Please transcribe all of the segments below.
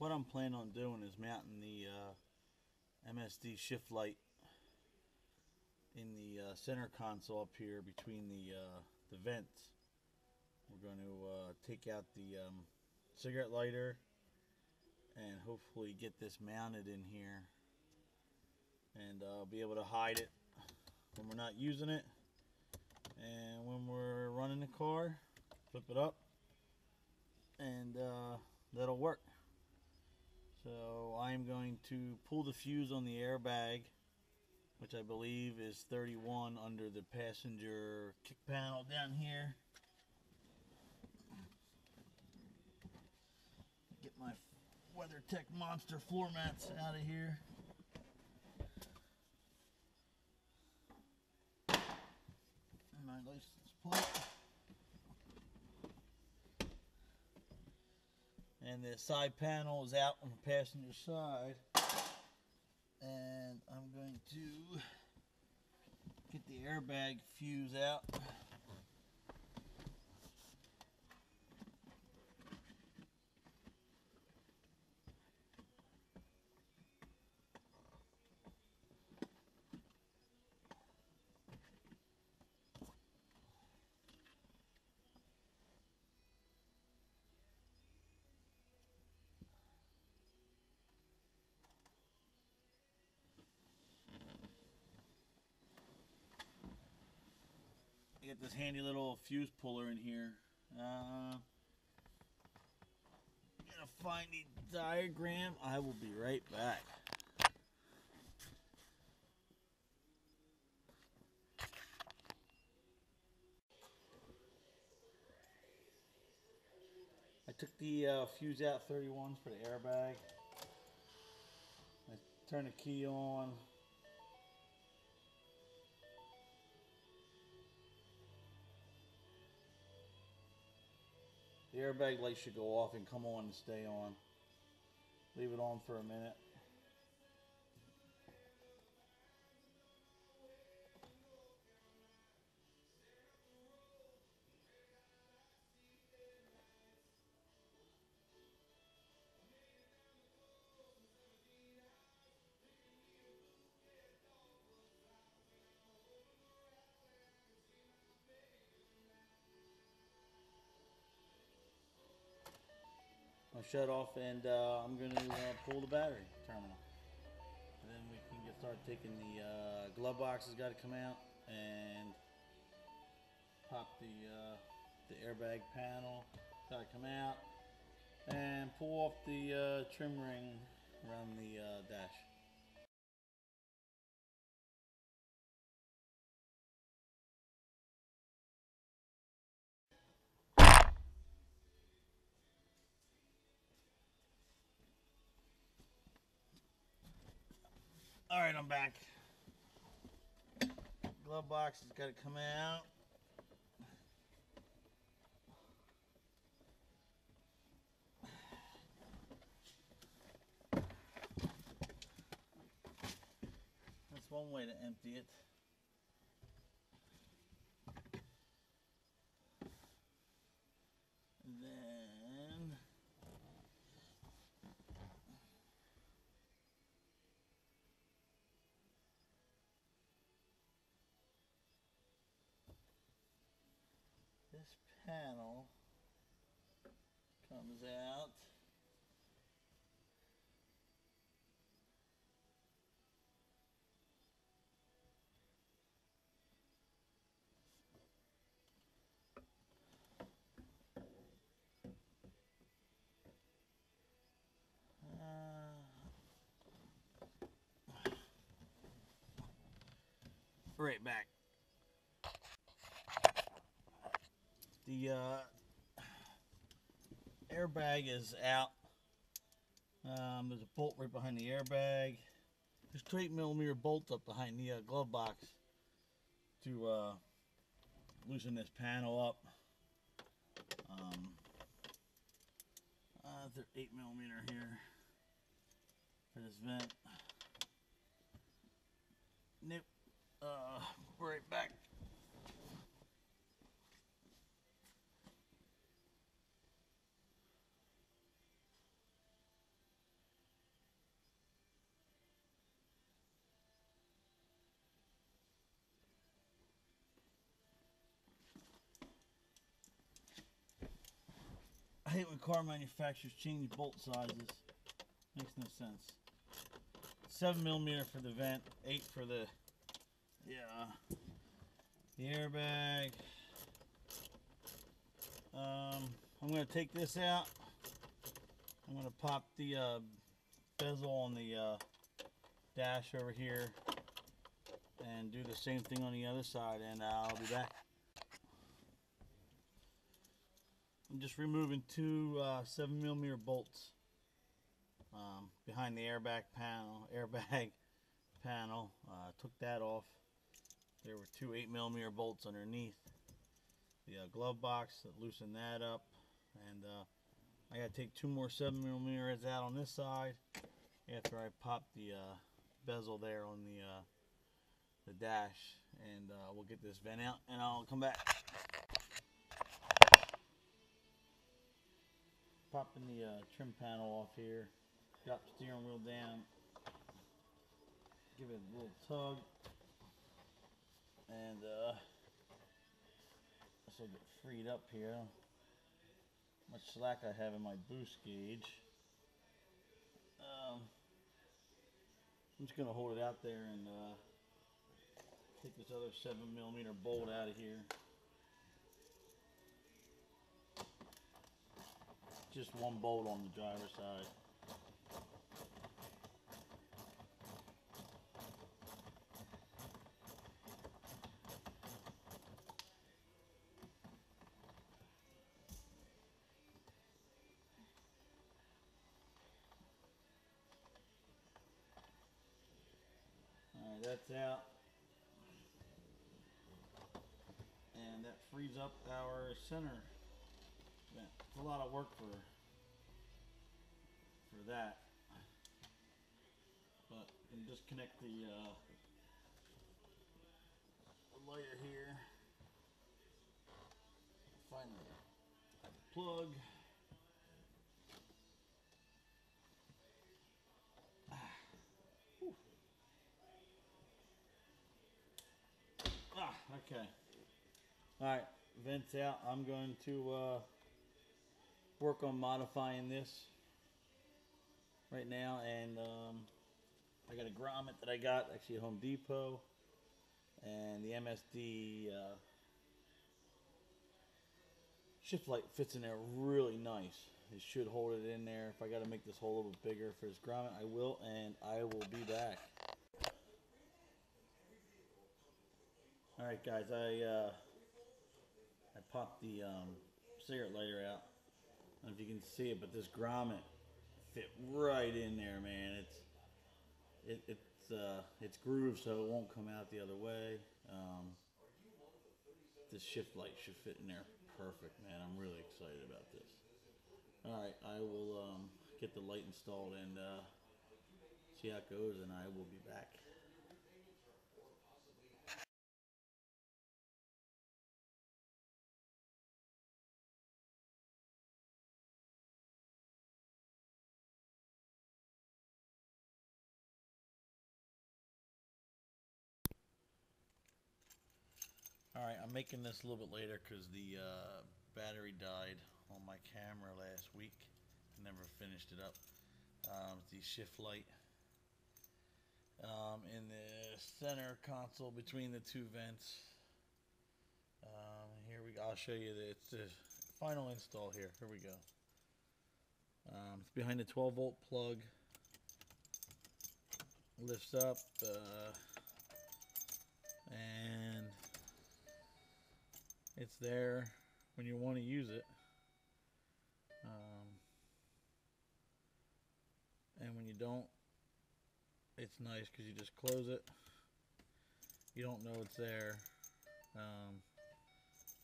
what I'm planning on doing is mounting the MSD shift light in the center console up here between the vents. We're going to take out the cigarette lighter and hopefully get this mounted in here, and be able to hide it when we're not using it, and when we're running the car, flip it up, and that'll work. So I'm going to pull the fuse on the airbag, which I believe is 31 under the passenger kick panel down here. Get my WeatherTech Monster floor mats out of here. And my license plate. And the side panel is out on the passenger side. And I'm going to get the airbag fuse out. Get this handy little fuse puller in here. Gonna find the diagram. I will be right back. I took the fuse out 31s for the airbag. I turned the key on. The airbag light should go off and come on and stay on. Leave it on for a minute. I'll shut off, and I'm going to pull the battery terminal. And then we can start taking the glove box has got to come out, and pop the airbag panel, got to come out, and pull off the trim ring around the dash. Alright, I'm back. Glove box has got to come out. That's one way to empty it. And then this panel comes out. Right back. The airbag is out. There's a bolt right behind the airbag. There's 2.8mm bolts up behind the glove box to loosen this panel up. There's 8mm here for this vent. Nope. Right back. hate when car manufacturers change bolt sizes. Makes no sense. 7mm for the vent, 8 for the airbag. I'm going to take this out. I'm going to pop the bezel on the dash over here and do the same thing on the other side, and I'll be back. I'm just removing two 7mm bolts behind the airbag panel. Took that off. There were two 8mm bolts underneath the glove box that loosened that up, and I gotta take two more 7mm out on this side after I pop the bezel there on the dash, and we'll get this vent out and I'll come back. Popping the trim panel off here, drop the steering wheel down, give it a little tug, and this will get freed up here. How much slack I have in my boost gauge. I'm just going to hold it out there and take this other 7mm bolt out of here. Just one bolt on the driver's side. Alright, that's out. And that frees up our center vent. It's a lot of work for that. But you can disconnect the lighter here. Find the plug. Okay. Alright, vents out. I'm going to work on modifying this right now, and I got a grommet that I got actually at Home Depot, and the MSD shift light fits in there really nice. It should hold it in there. If I got to make this hole a little bit bigger for this grommet, I will, and I will be back. Alright guys, I popped the cigarette lighter out. I don't know if you can see it, but this grommet fit right in there, man. It's grooved so it won't come out the other way. This shift light should fit in there perfect, man. I'm really excited about this. Alright, I will get the light installed and see how it goes, and I will be back. Alright, I'm making this a little bit later because the battery died on my camera last week. Never finished it up. The shift light in the center console between the two vents. Here we go. I'll show you it's the final install here. Here we go. It's behind the 12-volt plug. Lifts up and it's there when you want to use it, and when you don't, it's nice because you just close it. You don't know it's there,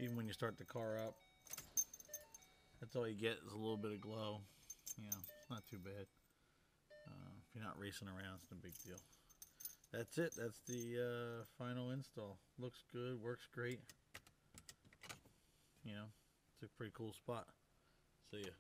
even when you start the car up. That's all you get is a little bit of glow. You know, it's not too bad. If you're not racing around, it's no big deal. That's it. That's the final install. Looks good, works great. You know, it's a pretty cool spot. See ya.